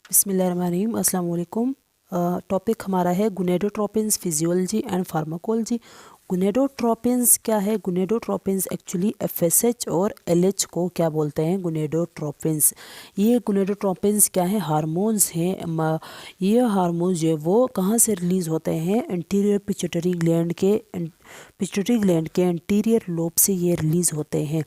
बिस्मिल्लाहिर्रहमानिर्रहीम। अस्सलाम वालेकुम। टॉपिक हमारा है गुनेडोट्रोपिन्स फिजियोलॉजी एंड फार्माकोलॉजी। गुनेडोट्रोपिन्स क्या है? गुनेडोट्रोपिन्स एक्चुअली एफएसएच और एलएच को क्या बोलते हैं? गुनेडोट्रोपिन्स। ये गुनेडोट्रोपिन्स क्या है? हार्मोन्स हैं। ये हार्मोन्स जो है वो कहाँ से रिलीज़ होते हैं? एंटीरियर पिट्यूटरी ग्लैंड के एंटीरियर लोब से ये रिलीज़ होते हैं।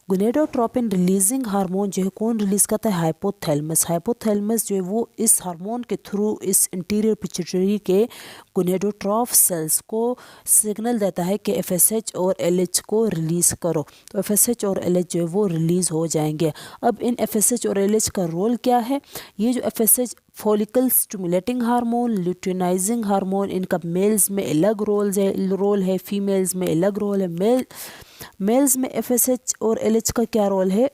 गुनेडोट्रोपिन रिलीजिंग हार्मोन जो है कौन रिलीज़ करता है? हाइपोथैलेमस। हाइपोथैलेमस जो है वो इस हार्मोन के थ्रू इस इंटीरियर पिट्यूटरी के गुनेडोट्रोफ सेल्स को सिग्नल देता है कि एफएसएच और एलएच को रिलीज़ करो। तो एफएसएच और एलएच जो है वो रिलीज़ हो जाएंगे। अब इन एफएसएच और एलएच का रोल क्या है? ये जो FSH follicle stimulating hormone, luteinizing hormone, इनका मेल्स में अलग रोल है, फीमेल्स में अलग रोल है। मेल्स में एफएसएच और एलएच का क्या रोल है?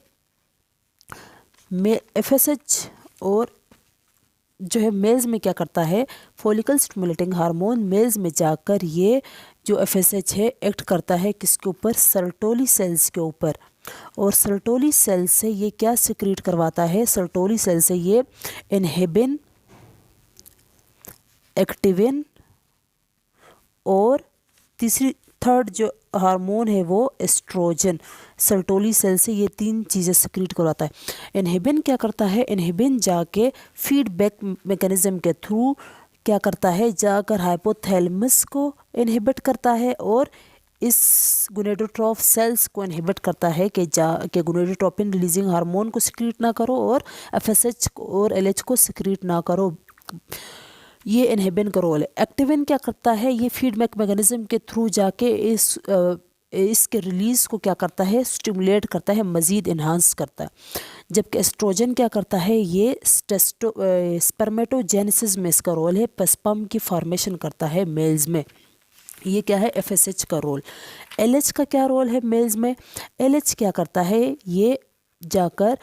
एफएसएच और जो है मेल्स में क्या करता है? फॉलिकल स्टिमुलेटिंग हार्मोन मेल्स में जाकर ये जो एफएसएच है एक्ट करता है किसके ऊपर? सर्टोली सेल्स के ऊपर। और सर्टोली सेल से ये क्या सिक्रीट करवाता है? सर्टोली सेल से ये इनहिबिन, एक्टिविन और थर्ड जो हार्मोन है वो एस्ट्रोजन। सर्टोली सेल से ये तीन चीज़ें सिक्रीट करवाता है। इनहिबिन क्या करता है? इनहिबिन जाके फीडबैक मैकेनिज्म के थ्रू क्या करता है? जाकर हाइपोथैलेमस को इनहिबिट करता है और इस गुनेडोट्रोफ सेल्स को इनहिबिट करता है कि गुनेडोट्रोपिन रिलीजिंग हार्मोन को सिक्रीट ना करो और एफएसएच और एलएच को सिक्रीट ना करो। ये इनहिबिन का रोल है। एक्टिविन क्या करता है? ये फीडबैक मैकेनिज्म के थ्रू जाके इसके रिलीज़ को क्या करता है? स्टिमुलेट करता है, मज़ीद इन्हांस करता है। जबकि एस्ट्रोजन क्या करता है? ये स्पर्मेटोजेनेसिस में इसका रोल है, स्पर्म की फॉर्मेशन करता है मेल्स में। ये क्या है? एफएसएच का रोल। एलएच का क्या रोल है मेल्स में? एलएच क्या करता है? ये जाकर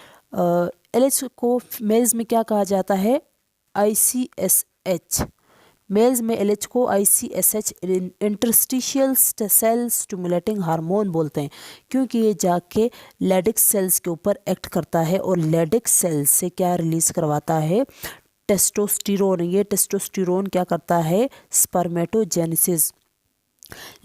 एलएच को मेल्स में क्या कहा जाता है? ICSH। मेल्स में एलएच को ICSH interstitial cell stimulating hormone बोलते हैं, क्योंकि ये जाके लेडिक सेल्स के ऊपर एक्ट करता है और लेडिक सेल्स से क्या रिलीज करवाता है? टेस्टोस्टेरोन। ये टेस्टोस्टेरोन क्या करता है? स्पर्मेटोजेनेसिस।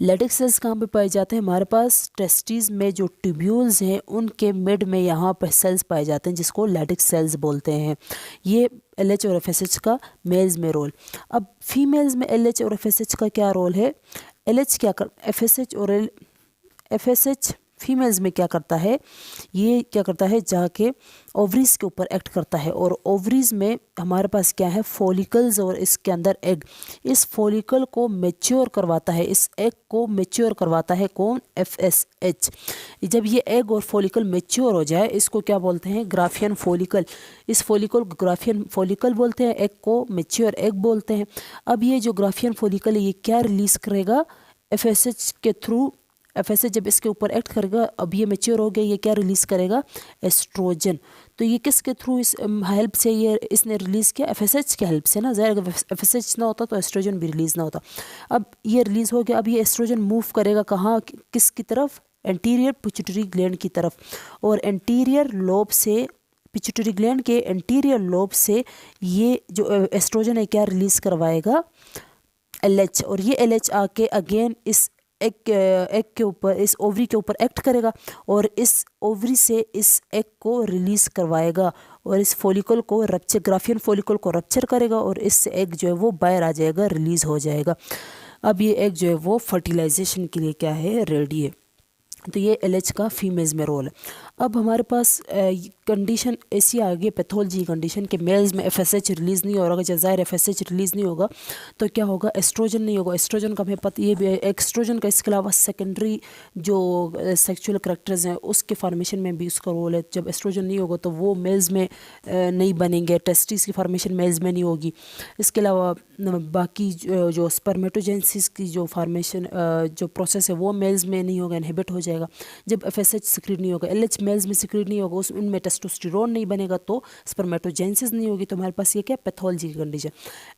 लेडिक सेल्स कहाँ पे पाए जाते हैं? हमारे पास टेस्टिस में जो ट्यूब्यूल्स हैं उनके मिड में यहाँ पर सेल्स पाए जाते हैं जिसको लेडिक सेल्स बोलते हैं। ये एलएच और एफएसएच का मेल्स में रोल। अब फीमेल्स में एलएच और एफएसएच का क्या रोल है? एलएच क्या कर एफएसएच और एफएसएच फीमेल्स में क्या करता है? ये क्या करता है? जाके ओवरीज के ऊपर एक्ट करता है और ओवरीज में हमारे पास क्या है? फॉलिकल्स और इसके अंदर एग। इस फॉलिकल को मैच्योर करवाता है, इस एग को मैच्योर करवाता है कौन? एफएसएच। जब ये एग और फॉलिकल मैच्योर हो जाए इसको क्या बोलते हैं? Graafian follicle. इस फॉलिकल को ग्राफियन फॉलिकल बोलते हैं, एग को मैच्योर एग बोलते हैं। अब ये जो ग्राफियन फॉलिकल है ये क्या रिलीज करेगा? एफएसएच के थ्रू। एफएसएच जब इसके ऊपर एक्ट करेगा, अब ये मैच्योर हो गया, ये क्या रिलीज करेगा? एस्ट्रोजन। तो ये किसके थ्रू इस हेल्प से ये इसने रिलीज किया? एफएसएच के हेल्प से ना। ज़ाहिर अगर एफएसएच ना होता तो एस्ट्रोजन भी रिलीज ना होता। अब ये रिलीज हो गया, अब ये एस्ट्रोजन मूव करेगा कहाँ? किसकी तरफ? एंटीरियर पिट्यूटरी ग्लैंड की तरफ। और एंटीरियर लोब से, पिट्यूटरी ग्लैंड के एंटीरियर लोब से ये जो एस्ट्रोजन है क्या रिलीज करवाएगा? एलएच। और ये एलएच आके अगेन इस एग के ऊपर, इस ओवरी के ऊपर एक्ट करेगा और इस ओवरी से इस एग को रिलीज करवाएगा और इस फॉलिकल को रप्चर, ग्राफियन फॉलिकल को रप्चर करेगा और इस एग जो है वो बाहर आ जाएगा, रिलीज हो जाएगा। अब ये एग जो है वो फर्टिलाइजेशन के लिए क्या है? रेडी है। तो ये एलएच का फीमेल्स में रोल है। अब हमारे पास कंडीशन ऐसी आ गई, पैथोलॉजी कंडीशन के मेल्स में एफएसएच रिलीज़ नहीं हो रहा। जब ज़ाहिर एफएसएच रिलीज़ नहीं होगा तो क्या होगा? एस्ट्रोजन नहीं होगा। एस्ट्रोजन का हमें पता, ये भी एक्सट्रोजन का इसके अलावा सेकेंडरी जो सेक्सुअल करेक्टर्स हैं उसके फॉर्मेशन में भी उसका रोल है। जब एस्ट्रोजन नहीं होगा तो वो मेल्स में नहीं बनेंगे, टेस्टिस की फॉर्मेशन मेल्स में नहीं होगी। इसके अलावा बाकी जो स्पर्मेटोजेनेसिस की जो फॉर्मेशन जो प्रोसेस है वो मेल्स में नहीं होगा, इनहिबिट हो जाएगा जब एफएसएच सिक्रीट नहीं होगा। एलएच मेल्स में सिक्रेट नहीं होगा, उनमें टेस्टोस्टेरोन नहीं बनेगा, तो स्पर्मेटोजेनेसिस नहीं होगी, तो हमारे पास ये क्या पैथोलॉजी की कंडीशन।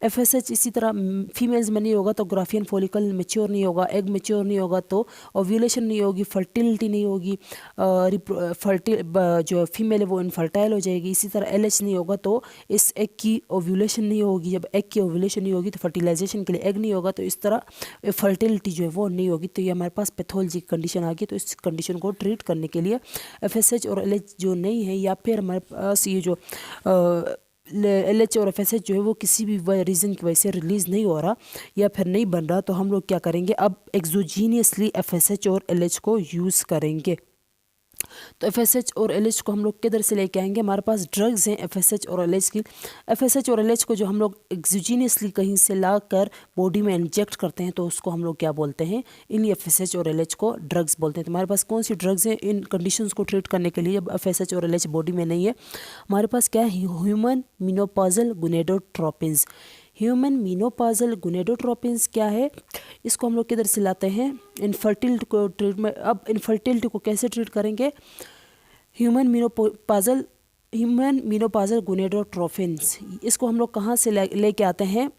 FSH इसी तरह फीमेल्स में नहीं होगा तो ग्राफियन फॉलिकल मैच्योर नहीं होगा, एग मैच्योर नहीं होगा तो ओव्यूलेशन नहीं होगी, फर्टिलिटी नहीं होगी, जो फीमेल है वो इनफर्टाइल हो जाएगी। इसी तरह LH नहीं होगा तो इस एग की ओव्यूलेशन नहीं होगी, जब एग की ओव्यूलेशन नहीं होगी तो फर्टिलाइजेशन के लिए एग नहीं होगा, तो इस तरह फर्टिलिटी जो है वो नहीं होगी। तो ये हमारे पास पैथोलॉजी की कंडीशन आ गई। तो इस कंडीशन को ट्रीट करने के लिए FSH और LH जो नहीं है, या फिर हमारे पास ये जो LH और FSH जो है वो किसी भी रीज़न की वजह से रिलीज़ नहीं हो रहा या फिर नहीं बन रहा, तो हम लोग क्या करेंगे, अब एक्सोजीनियसली FSH और LH को यूज़ करेंगे। तो FSH और LH को हम लोग किधर से लेके आएंगे, हमारे पास ड्रग्स हैं FSH और LH की। FSH और LH को जो हम लोग एक्सोजीनियसली कहीं से ला कर बॉडी में इंजेक्ट करते हैं तो उसको हम लोग क्या बोलते हैं, इन्हीं FSH और LH को ड्रग्स बोलते हैं। तो हमारे पास कौन सी ड्रग्स हैं इन कंडीशंस को ट्रीट करने के लिए, जब FSH और LH बॉडी में नहीं है। हमारे पास क्या है, ह्यूमन मेनोपॉजल गोनेडोट्रोपिन्स। ह्यूमन मेनोपॉजल गोनेडोट्रोपिन्स क्या है, इसको हम लोग किधर से लाते हैं, इनफर्टिलिटी को ट्रीटमेंट। अब इनफर्टिलिटी को कैसे ट्रीट करेंगे, ह्यूमन मेनोपॉजल गोनेडोट्रोपिन्स, इसको हम लोग कहाँ से लेके आते हैं,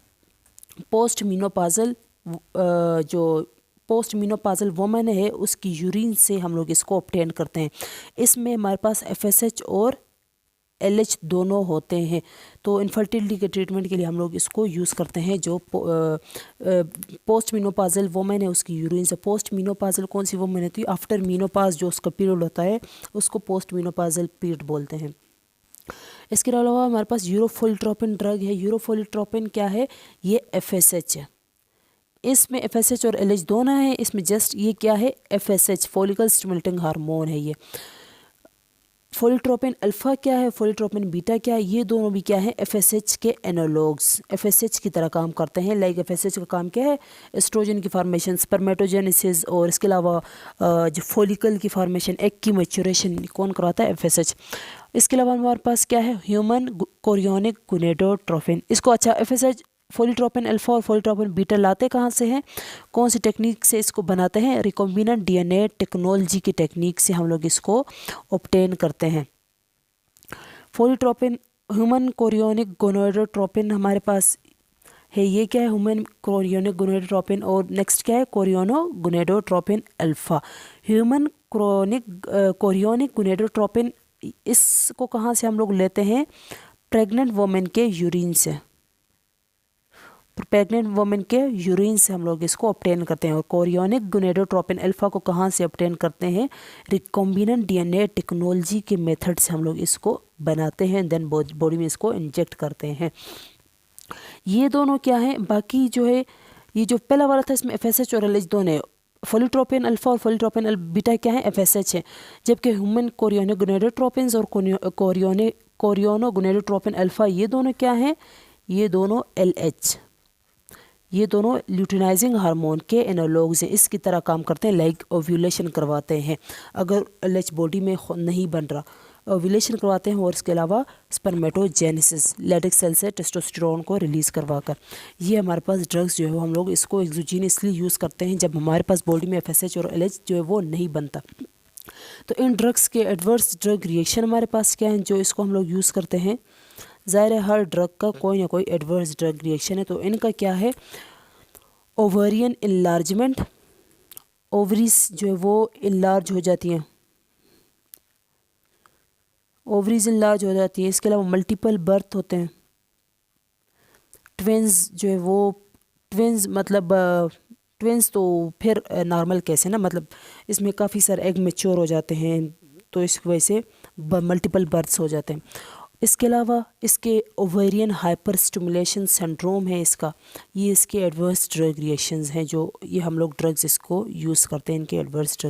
पोस्ट मेनोपॉजल वुमन है उसकी यूरिन से हम लोग इसको ऑब्टेन करते हैं। इसमें हमारे पास FSH और LH दोनों होते हैं। तो इनफर्टिलिटी के ट्रीटमेंट के लिए हम लोग इसको यूज़ करते हैं। जो पोस्ट मीनोपाजल वोमेन है उसकी यूरिन से। पोस्ट मीनोपाजल कौन सी वोमेन होती है, आफ्टर मीनोपाज जो उसका पीरियड होता है उसको पोस्ट मीनोपाजल पीरियड बोलते हैं। इसके अलावा हमारे पास यूरोफोलिट्रोपिन ड्रग है। यूरोफोलिट्रोपिन क्या है, ये FSH है। इसमें FSH और LH दोनों है, इसमें जस्ट ये क्या है, FSH फॉलिकल स्टिमुलेटिंग हार्मोन है ये। फोलिट्रोपिन अल्फा क्या है, फोलिट्रोपिन बीटा क्या है, ये दोनों भी क्या है, FSH के एनालॉग्स, FSH की तरह काम करते हैं। लाइक FSH का काम क्या है, एस्ट्रोजन की फार्मेशन, स्पर्मेटोजेनेसिस, और इसके अलावा जो फोलिकल की फार्मेशन, एग की मैच्योरेशन कौन कराता है, FSH। इसके अलावा हमारे पास क्या है, ह्यूमन कोरियोनिक गोनेडोट्रोपिन। इसको अच्छा FSH फोलिट्रोपिन अल्फा और फोलिट्रोपिन बीटा लाते कहाँ से हैं, कौन सी टेक्निक से इसको बनाते हैं, रिकॉम्बिनेंट DNA टेक्नोलॉजी की टेक्निक से हम लोग इसको ऑब्टेन करते हैं। फोलिट्रोपिन ह्यूमन कोरियोनिक गोनेडोट्रोपिन हमारे पास है, ये क्या है, ह्यूमन कोरियोनिक गोनेडोट्रोपिन। और नेक्स्ट क्या है, chorionic gonadotropin alpha. Human chorionic gonadotropin, इसको कहाँ से हम लोग लेते हैं, प्रेग्नेंट वोमेन के यूरिन से। प्रेग्नेंट वुमेन के यूरिन से हम लोग इसको ऑब्टेन करते हैं। और कोरियोनिक गोनेडोट्रोपिन अल्फा को कहाँ से ऑब्टेन करते हैं, रिकॉम्बिनेंट DNA टेक्नोलॉजी के मेथड से हम लोग इसको बनाते हैं, देन बॉडी में इसको इंजेक्ट करते हैं। ये दोनों क्या है, बाकी जो है ये जो पहला वाला था इसमें FSH और LH दोनों है। फोलिट्रोपिन अल्फा और फोलिट्रोपिन बीटा क्या है, FSH है, जबकि ह्यूमन कोरियोनिक गोनेडोट्रोपिन और कोरियोनो गोनेडोट्रोपिन अल्फा ये दोनों क्या हैं, ये दोनों LH, ये दोनों ल्यूटिनाइजिंग हार्मोन के एनालॉग्स हैं, इसकी तरह काम करते हैं। लाइक ओव्यूलेशन करवाते हैं, अगर LH बॉडी में नहीं बन रहा ओव्यूलेशन करवाते हैं, और इसके अलावा स्पर्मेटोजेनेसिस लैक्टिक सेल से टेस्टोस्टेरोन को रिलीज़ करवाकर। ये हमारे पास ड्रग्स जो है हम लोग इसको एक्सोजीनियसली यूज़ करते हैं जब हमारे पास बॉडी में FSH और LH जो है वो नहीं बनता। तो इन ड्रग्स के एडवर्स ड्रग रिएक्शन हमारे पास क्या हैं जो इसको हम लोग यूज़ करते हैं। ज़ाहिर है हर ड्रग का कोई ना कोई एडवर्स ड्रग रिएक्शन है। तो इनका क्या है, ओवेरियन इनलार्जमेंट, ओवरीज जो है वो इनलार्ज हो जाती हैं, ओवरीज इनलार्ज हो जाती है। इसके अलावा मल्टीपल बर्थ होते हैं, ट्विंस जो है वो ट्विंस मतलब ट्विंस तो फिर नॉर्मल कैसे ना, मतलब इसमें काफ़ी सारे एग मैच्योर हो जाते हैं, तो इस वजह से मल्टीपल बर्थ्स हो जाते हैं। इसके अलावा इसके ओवेरियन हाइपर स्टिमुलेशन सिंड्रोम है इसका, ये इसके एडवर्स ड्रग रिएक्शंस हैं जो ये हम लोग ड्रग्स इसको यूज़ करते हैं, इनके एडवर्स ड्रग